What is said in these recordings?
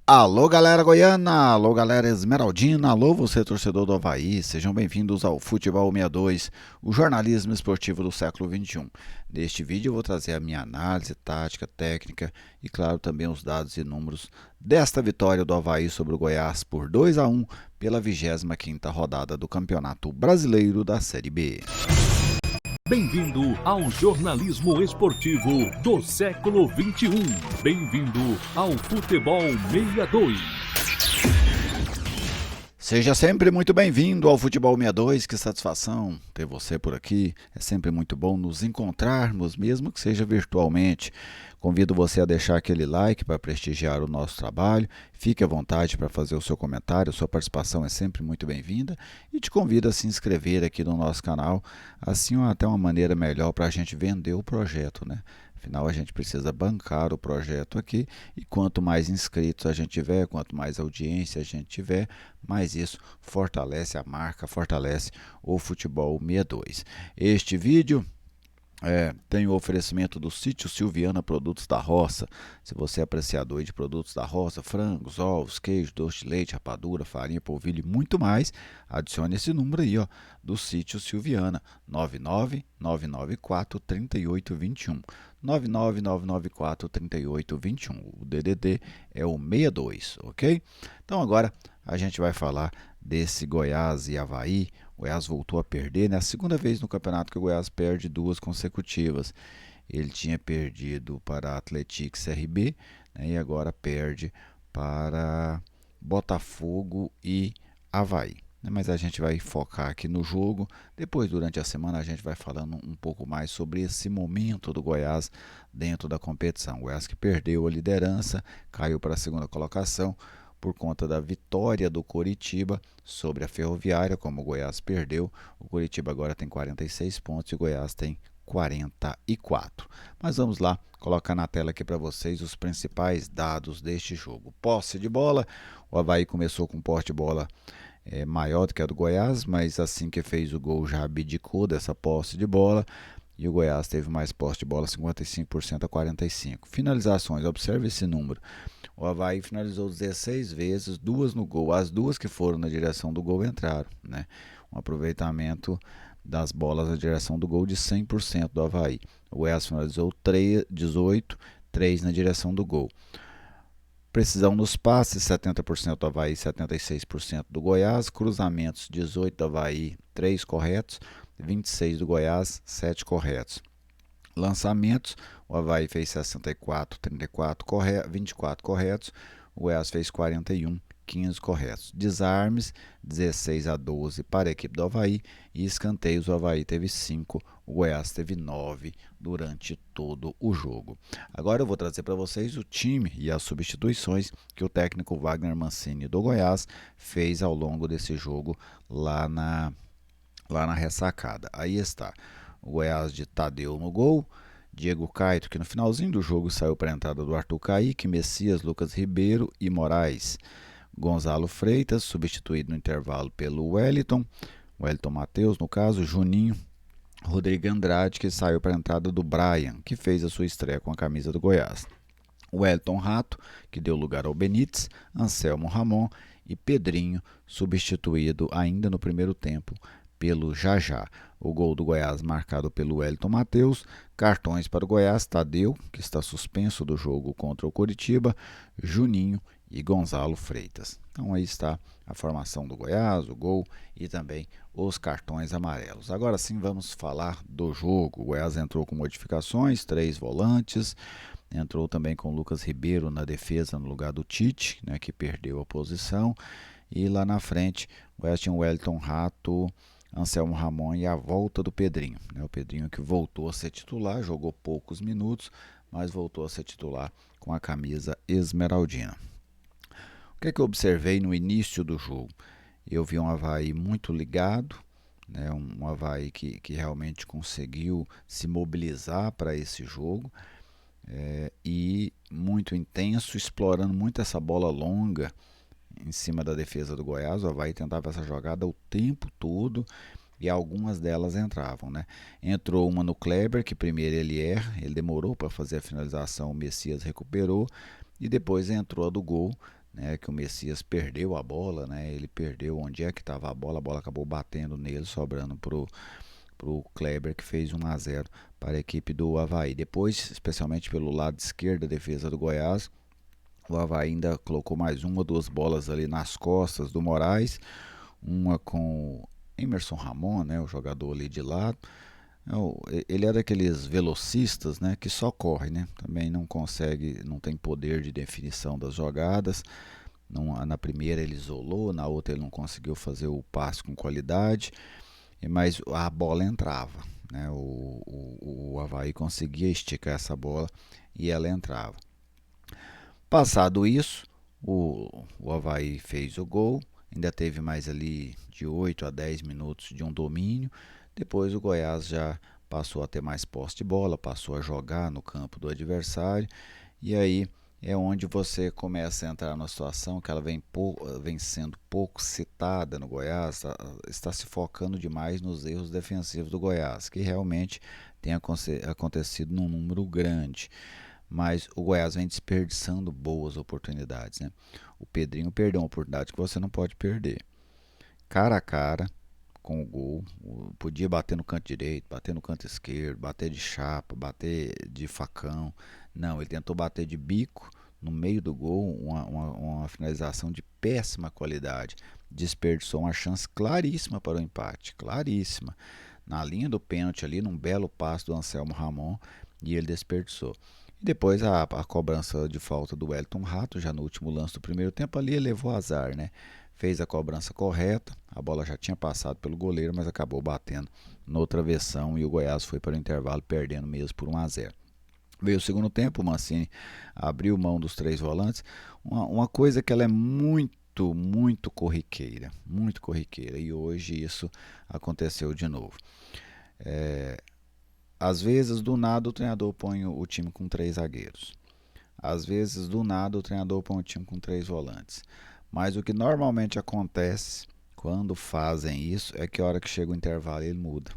Alô, galera goiana, alô, galera esmeraldina, alô, você torcedor do Avaí, sejam bem-vindos ao Futebol 62, o jornalismo esportivo do século XXI. Neste vídeo eu vou trazer a minha análise tática, técnica e, claro, também os dados e números desta vitória do Avaí sobre o Goiás por 2-1 pela 25ª rodada do Campeonato Brasileiro da Série B. Bem-vindo ao jornalismo esportivo do século XXI. Bem-vindo ao Futebol 62. Seja sempre muito bem-vindo ao Futebol 62, que satisfação ter você por aqui. É sempre muito bom nos encontrarmos, mesmo que seja virtualmente. Convido você a deixar aquele like para prestigiar o nosso trabalho. Fique à vontade para fazer o seu comentário, sua participação é sempre muito bem-vinda. E te convido a se inscrever aqui no nosso canal, assim até uma maneira melhor para a gente vender o projeto, né? Afinal, a gente precisa bancar o projeto aqui e quanto mais inscritos a gente tiver, quanto mais audiência a gente tiver, mais isso fortalece a marca, fortalece o Futebol 62. Este vídeo tem o oferecimento do Sítio Silviana Produtos da Roça. Se você é apreciador de produtos da roça, frangos, ovos, queijo, doce de leite, rapadura, farinha, polvilho e muito mais, adicione esse número aí, ó, do Sítio Silviana, 99994 3821. 99994 3821. O DDD é o 62, ok? Então agora a gente vai falar desse Goiás e Avaí. O Goiás voltou a perder, né? A segunda vez no campeonato que o Goiás perde duas consecutivas. Ele tinha perdido para a Atlético CRB, né? E agora perde para Botafogo e Avaí. Mas a gente vai focar aqui no jogo. Depois, durante a semana, a gente vai falando um pouco mais sobre esse momento do Goiás dentro da competição. O Goiás que perdeu a liderança, caiu para a segunda colocação por conta da vitória do Coritiba sobre a Ferroviária. Como o Goiás perdeu, o Coritiba agora tem 46 pontos e o Goiás tem 44. Mas vamos lá, colocar na tela aqui para vocês os principais dados deste jogo. Posse de bola, o Avaí começou com posse de bola maior do que a do Goiás, mas assim que fez o gol já abdicou dessa posse de bola e o Goiás teve mais posse de bola, 55% a 45%. Finalizações, observe esse número. O Avaí finalizou 16 vezes, duas no gol. As duas que foram na direção do gol entraram, né? Um aproveitamento das bolas na direção do gol de 100% do Avaí. O Goiás finalizou 18, 3 na direção do gol. Precisão nos passes, 70% do Avaí, 76% do Goiás. Cruzamentos, 18 do Avaí, 3 corretos. 26 do Goiás, 7 corretos. Lançamentos, o Avaí fez 64, 34 24 corretos. O Goiás fez 41, 15 corretos. Desarmes, 16-12 para a equipe do Avaí. E escanteios, o Avaí teve 5, o Goiás teve 9 durante todo o jogo. Agora eu vou trazer para vocês o time e as substituições que o técnico Wagner Mancini do Goiás fez ao longo desse jogo lá na ressacada. Aí está. O Goiás de Tadeu no gol. Diego Caetano, que no finalzinho do jogo saiu para a entrada do Arthur Caíque, Messias, Lucas Ribeiro e Moraes. Gonzalo Freitas, substituído no intervalo pelo Wellington Matheus, no caso, Juninho, Rodrigo Andrade, que saiu para a entrada do Brian, que fez a sua estreia com a camisa do Goiás. Wellington Rato, que deu lugar ao Benítez, Anselmo Ramon e Pedrinho, substituído ainda no primeiro tempo pelo Jajá. O gol do Goiás marcado pelo Wellington Matheus. Cartões para o Goiás, Tadeu, que está suspenso do jogo contra o Coritiba, Juninho e Gonzalo Freitas. Então aí está a formação do Goiás, o gol e também os cartões amarelos. Agora sim vamos falar do jogo. O Goiás entrou com modificações, 3 volantes. Entrou também com o Lucas Ribeiro na defesa no lugar do Tite, né, que perdeu a posição. E lá na frente, o Goiás tinha o Wellington Rato, Anselmo Ramon e a volta do Pedrinho. Né? O Pedrinho que voltou a ser titular, jogou poucos minutos, mas voltou a ser titular com a camisa esmeraldina. O que é que eu observei no início do jogo? Eu vi um Avaí muito ligado, né? Um Avaí que realmente conseguiu se mobilizar para esse jogo. E muito intenso, explorando muito essa bola longa em cima da defesa do Goiás. O Avaí tentava essa jogada o tempo todo e algumas delas entravam, né? Entrou uma no Kleber, que primeiro ele erra, ele demorou para fazer a finalização, o Messias recuperou, e depois entrou a do gol, né, que o Messias perdeu a bola, né, ele perdeu onde é que estava a bola acabou batendo nele, sobrando pro Kleber, que fez 1-0 para a equipe do Avaí. Depois, especialmente pelo lado esquerdo da defesa do Goiás, o Avaí ainda colocou mais uma ou duas bolas ali nas costas do Moraes, uma com Emerson Ramon, né, o jogador ali de lado. Ele é daqueles velocistas, né, que só corre, né, também não consegue, não tem poder de definição das jogadas. Na primeira ele isolou, na outra ele não conseguiu fazer o passe com qualidade, mas a bola entrava, né, o Avaí conseguia esticar essa bola e ela entrava. Passado isso, o Avaí fez o gol, ainda teve mais ali de 8 a 10 minutos de um domínio. Depois o Goiás já passou a ter mais posse de bola, passou a jogar no campo do adversário. E aí é onde você começa a entrar numa situação que ela vem sendo pouco citada no Goiás, está se focando demais nos erros defensivos do Goiás, que realmente tem acontecido num número grande. Mas o Goiás vem desperdiçando boas oportunidades, né? O Pedrinho perdeu uma oportunidade que você não pode perder. Cara a cara com o gol, podia bater no canto direito, bater no canto esquerdo, bater de chapa, bater de facão. Não, ele tentou bater de bico no meio do gol, uma finalização de péssima qualidade. Desperdiçou uma chance claríssima para o empate, claríssima. Na linha do pênalti ali, num belo passe do Anselmo Ramon, e ele desperdiçou. E depois a cobrança de falta do Wellington Rato, já no último lance do primeiro tempo, ali ele levou azar, né? Fez a cobrança correta, a bola já tinha passado pelo goleiro, mas acabou batendo no travessão e o Goiás foi para o intervalo perdendo mesmo por 1-0. Veio o segundo tempo, o Mancini abriu mão dos 3 volantes, uma coisa que ela é muito corriqueira, e hoje isso aconteceu de novo. Às vezes, do nada, o treinador põe o time com 3 zagueiros. Às vezes, do nada, o treinador põe o time com 3 volantes. Mas o que normalmente acontece quando fazem isso é que a hora que chega o intervalo ele muda.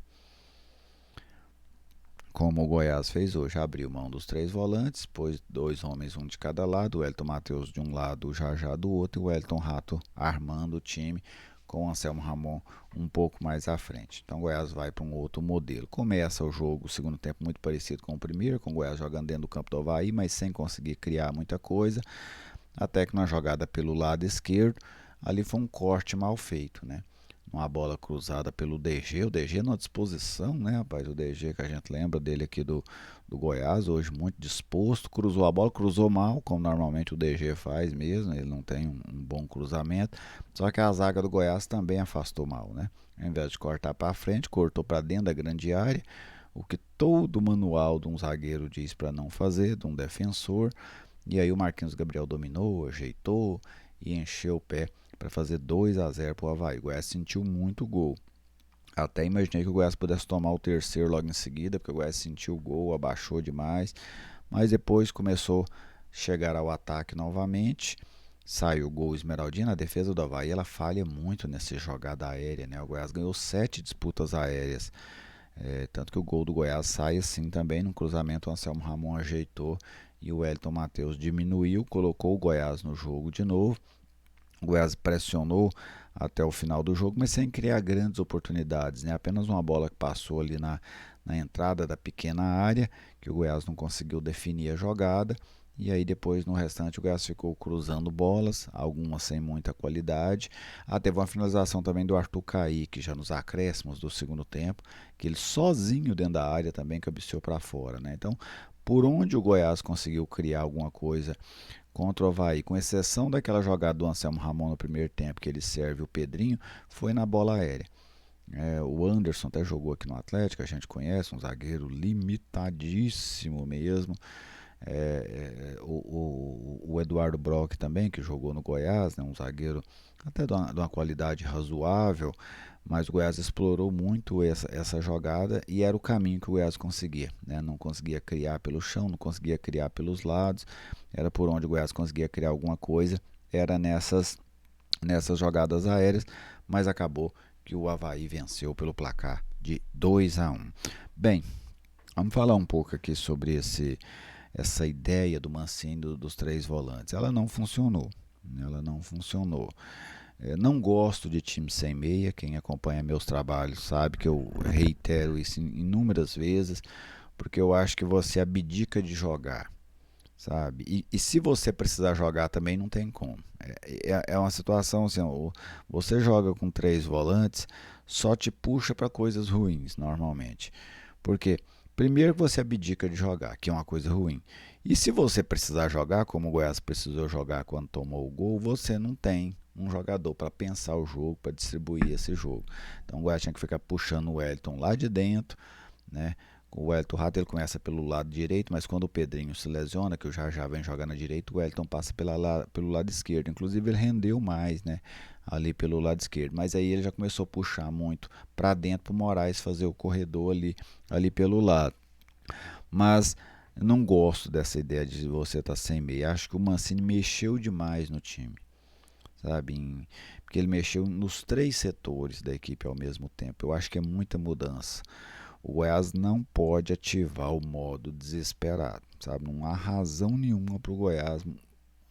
Como o Goiás fez hoje, abriu mão dos 3 volantes, pôs 2 homens, um de cada lado, o Wellington Matheus de um lado, o Jajá do outro, e o Wellington Rato armando o time com o Anselmo Ramon um pouco mais à frente. Então o Goiás vai para um outro modelo. Começa o jogo, o segundo tempo muito parecido com o primeiro, com o Goiás jogando dentro do campo do Avaí, mas sem conseguir criar muita coisa, até que na jogada pelo lado esquerdo, ali foi um corte mal feito, né? Uma bola cruzada pelo DG, o DG numa disposição, né, rapaz? O DG que a gente lembra dele aqui do Goiás, hoje muito disposto, cruzou a bola, cruzou mal, como normalmente o DG faz mesmo, ele não tem um bom cruzamento, só que a zaga do Goiás também afastou mal, né? Ao invés de cortar para frente, cortou para dentro da grande área, o que todo manual de um zagueiro diz para não fazer, de um defensor, e aí o Marquinhos Gabriel dominou, ajeitou e encheu o pé para fazer 2-0 para o Avaí. O Goiás sentiu muito gol. Até imaginei que o Goiás pudesse tomar o terceiro logo em seguida, porque o Goiás sentiu o gol, abaixou demais, mas depois começou a chegar ao ataque novamente. Saiu o gol Esmeraldina, a defesa do Avaí ela falha muito nessa jogada aérea, né? O Goiás ganhou 7 disputas aéreas, tanto que o gol do Goiás sai assim também, num cruzamento o Anselmo Ramon ajeitou e o Wellington Matheus diminuiu, colocou o Goiás no jogo de novo. O Goiás pressionou até o final do jogo, mas sem criar grandes oportunidades, né? Apenas uma bola que passou ali na entrada da pequena área, que o Goiás não conseguiu definir a jogada. E aí depois no restante o Goiás ficou cruzando bolas, algumas sem muita qualidade. Teve uma finalização também do Arthur Caíque, já nos acréscimos do segundo tempo, que ele sozinho dentro da área também cabeceou para fora, né? Então, por onde o Goiás conseguiu criar alguma coisa contra o Avaí, com exceção daquela jogada do Anselmo Ramon no primeiro tempo, que ele serve o Pedrinho, foi na bola aérea. O Anderson até jogou aqui no Atlético, a gente conhece, um zagueiro limitadíssimo mesmo. O Eduardo Brock também, que jogou no Goiás, né, um zagueiro até de uma qualidade razoável, mas o Goiás explorou muito essa jogada e era o caminho que o Goiás conseguia, né? Não conseguia criar pelo chão, não conseguia criar pelos lados, era por onde o Goiás conseguia criar alguma coisa, era nessas jogadas aéreas, mas acabou que o Avaí venceu pelo placar de 2-1. Bem, vamos falar um pouco aqui sobre essa ideia do Mancini dos 3 volantes. Ela não funcionou, Ela não funcionou. Não gosto de time sem meia. Quem acompanha meus trabalhos sabe que eu reitero isso inúmeras vezes, porque eu acho que você abdica de jogar, sabe? E se você precisar jogar também não tem como. É uma situação assim, você joga com três volantes, só te puxa para coisas ruins normalmente. Porque primeiro você abdica de jogar, que é uma coisa ruim. E se você precisar jogar, como o Goiás precisou jogar quando tomou o gol, você não tem um jogador para pensar o jogo, para distribuir esse jogo. Então o Goiás tinha que ficar puxando o Wellington lá de dentro, né? O Wellington Rato ele começa pelo lado direito, mas quando o Pedrinho se lesiona, que o já vem jogar na direita, o Wellington passa pelo lado esquerdo. Inclusive ele rendeu mais, né? Ali pelo lado esquerdo. Mas aí ele já começou a puxar muito para dentro para o Moraes fazer o corredor ali pelo lado. Mas não gosto dessa ideia de você estar sem meia. Acho que o Mancini mexeu demais no time, sabe? Porque ele mexeu nos três setores da equipe ao mesmo tempo. Eu acho que é muita mudança. O Goiás não pode ativar o modo desesperado, sabe? Não há razão nenhuma para o Goiás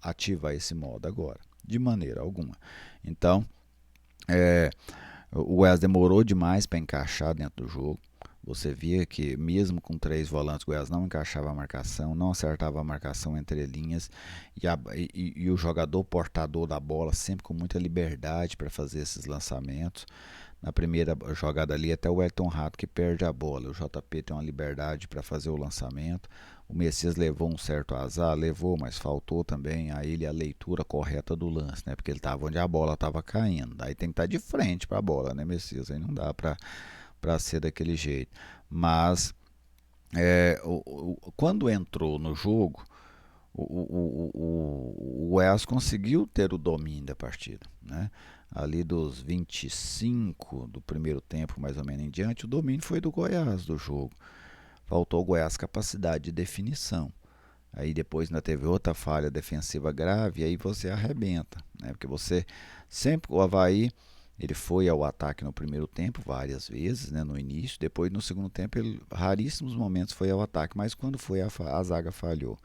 ativar esse modo agora, de maneira alguma. Então, o Goiás demorou demais para encaixar dentro do jogo. Você via que mesmo com três volantes, o Goiás não encaixava a marcação, não acertava a marcação entre linhas e o jogador portador da bola sempre com muita liberdade para fazer esses lançamentos. Na primeira jogada ali, até o Elton Rato que perde a bola. O JP tem uma liberdade para fazer o lançamento. O Messias levou um certo azar, levou, mas faltou também a ele a leitura correta do lance, né? Porque ele estava onde a bola estava caindo. Aí tem que estar de frente para a bola, né, Messias? Aí não dá para ser daquele jeito. Mas quando entrou no jogo, o Goiás conseguiu ter o domínio da partida, né? Ali dos 25 do primeiro tempo, mais ou menos em diante, o domínio foi do Goiás do jogo. Faltou ao Goiás capacidade de definição. Aí depois ainda teve outra falha defensiva grave, e aí você arrebenta, né? Porque você sempre, o Avaí, ele foi ao ataque no primeiro tempo várias vezes, né, no início. Depois no segundo tempo, ele raríssimos momentos foi ao ataque, mas quando foi a zaga falhou.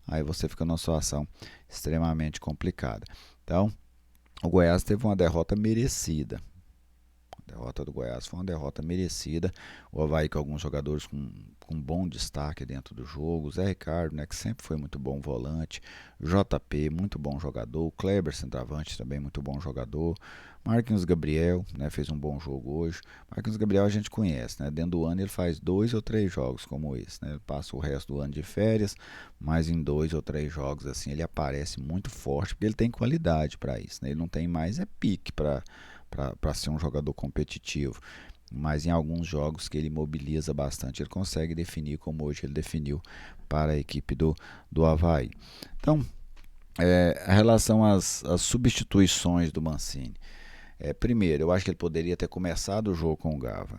Aí você fica numa situação extremamente complicada. Então, o Goiás teve uma derrota merecida. A derrota do Goiás foi uma derrota merecida. O Avaí com alguns jogadores com bom destaque dentro do jogo. O Zé Ricardo, né, que sempre foi muito bom volante. JP, muito bom jogador. O Kleber, centroavante, também muito bom jogador. Marquinhos Gabriel, né, fez um bom jogo hoje. Marquinhos Gabriel a gente conhece, né? Dentro do ano ele faz 2 ou 3 jogos como esse, né? Ele passa o resto do ano de férias, mas em 2 ou 3 jogos assim ele aparece muito forte, porque ele tem qualidade para isso, né? Ele não tem mais pique para ser um jogador competitivo. Mas em alguns jogos que ele mobiliza bastante, ele consegue definir como hoje ele definiu para a equipe do Avaí. Então, a relação às substituições do Mancini. Primeiro, eu acho que ele poderia ter começado o jogo com o Gava.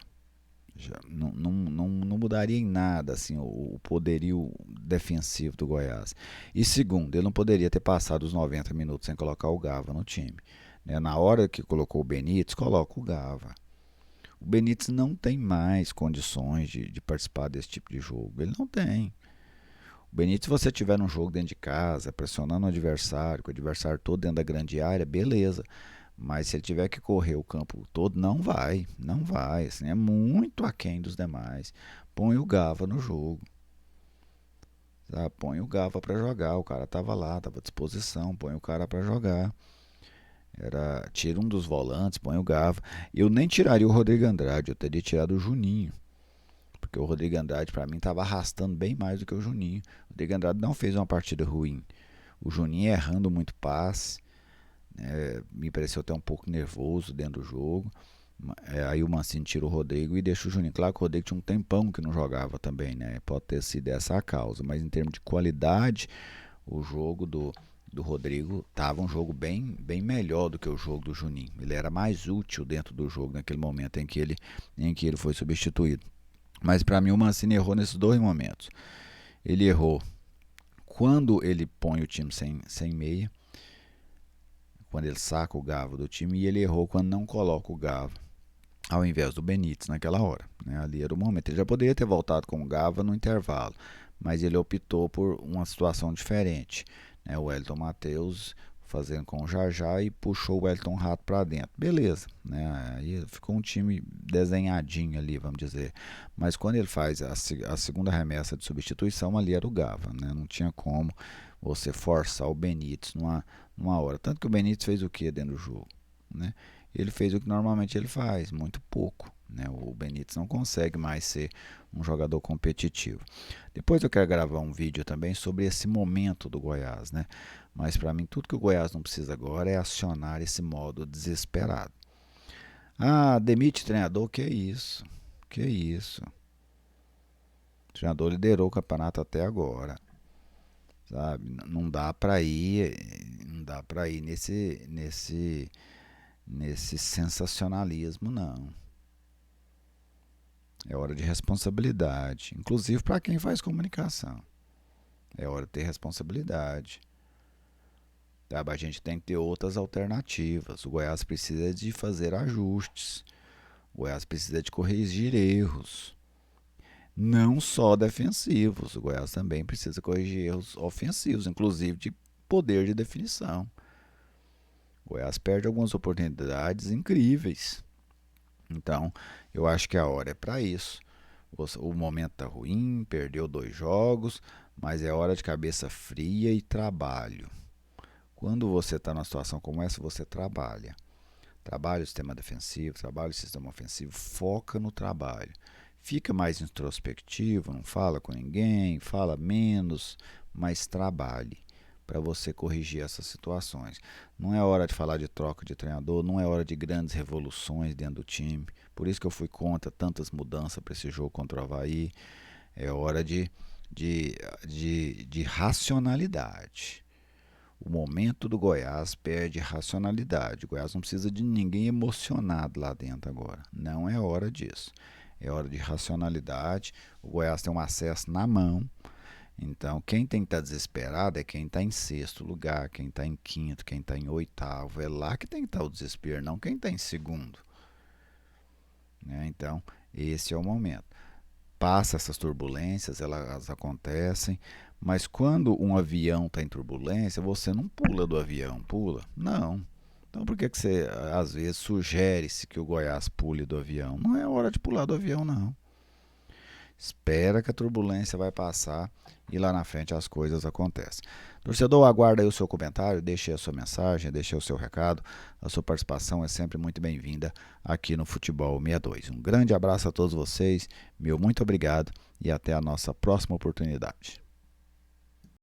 Já, não mudaria em nada assim, o poderio defensivo do Goiás. E segundo, ele não poderia ter passado os 90 minutos sem colocar o Gava no time. Na hora que colocou o Benítez, coloca o Gava. O Benítez não tem mais condições de participar desse tipo de jogo. Ele não tem. O Benítez, se você tiver num jogo dentro de casa, pressionando o adversário, com o adversário todo dentro da grande área, beleza. Mas se ele tiver que correr o campo todo, não vai. Não vai. Assim, é muito aquém dos demais. Põe o Gava no jogo. Sabe? Põe o Gava para jogar. O cara estava lá, estava à disposição. Põe o cara para jogar. Tira um dos volantes, põe o Gava. Eu nem tiraria o Rodrigo Andrade, eu teria tirado o Juninho. Porque o Rodrigo Andrade, para mim, estava arrastando bem mais do que o Juninho. O Rodrigo Andrade não fez uma partida ruim. O Juninho errando muito passe. Me pareceu até um pouco nervoso dentro do jogo. Aí o Mancini tira o Rodrigo e deixa o Juninho. Claro que o Rodrigo tinha um tempão que não jogava também, né? Pode ter sido essa a causa. Mas em termos de qualidade, o jogo do Rodrigo estava um jogo bem melhor do que o jogo do Juninho. Ele era mais útil dentro do jogo naquele momento em que ele foi substituído. Mas para mim o Mancini errou nesses dois momentos. Ele errou quando ele põe o time sem meia, quando ele saca o Gava do time, e ele errou quando não coloca o Gava ao invés do Benítez naquela hora, né? Ali era o momento. Ele já poderia ter voltado com o Gava no intervalo, mas ele optou por uma situação diferente. O Wellington Matheus fazendo com o Jajá e puxou o Elton Rato para dentro. Beleza, né? Aí ficou um time desenhadinho ali, vamos dizer. Mas quando ele faz a segunda remessa de substituição, ali era o Gava, né? Não tinha como você forçar o Benítez numa hora. Tanto que o Benítez fez o que dentro do jogo, né? Ele fez o que normalmente ele faz, muito pouco, né? O Benítez não consegue mais ser um jogador competitivo. Depois eu quero gravar um vídeo também sobre esse momento do Goiás, né? Mas para mim tudo que o Goiás não precisa agora é acionar esse modo desesperado. Ah, demite treinador, que isso? Que isso? O treinador liderou o campeonato até agora, sabe? Não dá para ir nesse sensacionalismo, não. É hora de responsabilidade, inclusive para quem faz comunicação. É hora de ter responsabilidade. Sabe? A gente tem que ter outras alternativas. O Goiás precisa de fazer ajustes. O Goiás precisa de corrigir erros. Não só defensivos. O Goiás também precisa corrigir erros ofensivos, inclusive de poder de definição. O Goiás perde algumas oportunidades incríveis. Então, eu acho que a hora é para isso. O momento está ruim, perdeu 2 jogos, mas é hora de cabeça fria e trabalho. Quando você está numa situação como essa, você trabalha. Trabalha o sistema defensivo, trabalha o sistema ofensivo, foca no trabalho. Fica mais introspectivo, não fala com ninguém, fala menos, mas trabalhe para você corrigir essas situações. Não é hora de falar de troca de treinador, não é hora de grandes revoluções dentro do time. Por isso que eu fui contra tantas mudanças para esse jogo contra o Avaí. É hora de racionalidade. O momento do Goiás perde racionalidade. O Goiás não precisa de ninguém emocionado lá dentro agora. Não é hora disso. É hora de racionalidade. O Goiás tem um acesso na mão. Então, quem tem que estar desesperado é quem está em 6º lugar, quem está em 5º, quem está em 8º. É lá que tem que estar o desespero, não quem está em 2º. Né? Então, esse é o momento. Passa essas turbulências, elas acontecem, mas quando um avião está em turbulência, você não pula do avião, pula? Não. Então por que você, às vezes, sugere-se que o Goiás pule do avião? Não é hora de pular do avião, não. Espera que a turbulência vai passar e lá na frente as coisas acontecem. Torcedor, aguarda aí o seu comentário, deixe a sua mensagem, deixe o seu recado. A sua participação é sempre muito bem-vinda aqui no Futebol 62. Um grande abraço a todos vocês, meu muito obrigado e até a nossa próxima oportunidade.